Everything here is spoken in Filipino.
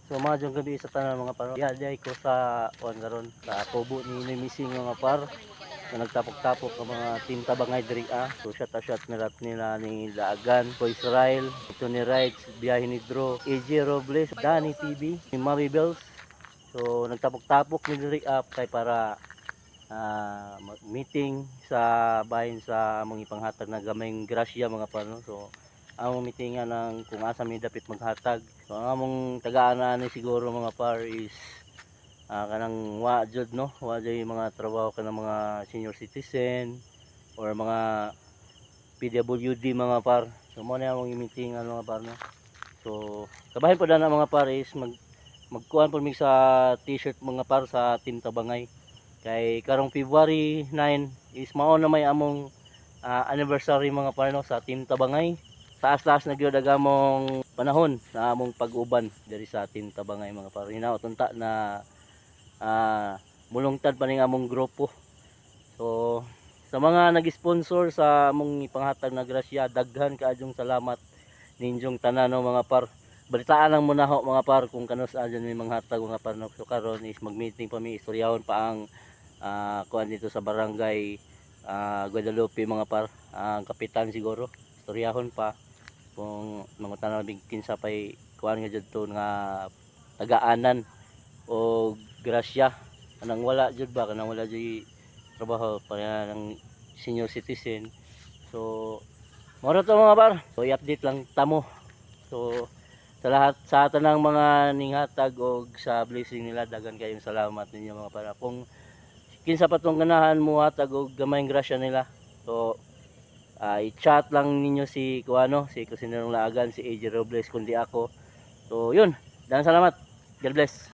So mga jong gabi sa tanan mga par. Diay ko sa kuan karon sa tubo ni missing mga par. Na nagtapok-tapok ang mga team tabangay diri So shot nila ni Daagan, ko Israel, ito ni Rights, biyahe ni Drew, AJ Robles, Danny TV, ni Mami Bells. So nagtapok-tapok ni diri kay para meeting sa bahin sa among ipanghatag na gamayng grasya mga par no. So among meetingan ng kung asa mi dapit maghatag. So ang among tagaan ni siguro mga par is kanang wa jud no, wa jud mga trabaho kanang mga senior citizen or mga PWD mga par. So mo na among meetingan mga par no. So kabahin po na mga par is magkuhan po mi sa t-shirt mga par sa Team Tabangay. Kay karong February 9 is mao na may among anniversary mga par no sa Team Tabangay. Taas-taas na gyud among panahon na among pag-uban diri sa Team Tabangay mga par. Hinaot unta na mulungtad pa ning among grupo. So sa mga nag-sponsor sa among ipanghatag na grasya, daghan kaadtong salamat ninyong tanan no mga par. Balitaan lang muna ho mga par kung kanos adyan may manghatag mga par no. So karon is mag-meeting pa mi, istoryahon pa ang kuan dito sa barangay Guadalupe mga par. Ang kapitan siguro istoryahon pa kung mga tanan big kinsa pay kuan nga jud to nga tagaanan o grasya kanang wala jud ba kanang wala jud trabaho para ng senior citizen. So moro to mga par, so i-update lang tamo. So sa lahat sa tanang mga ninghatag og sa blessing nila, dagan kayong salamat ninyo mga par. Kung kinsa pa tong ganahan mo hatag og gamayng grasya nila, so i-chat lang ninyo si kuano, si Kusinarong Laagan, si AJ Robles kundi ako. So yun, daghang salamat. God bless.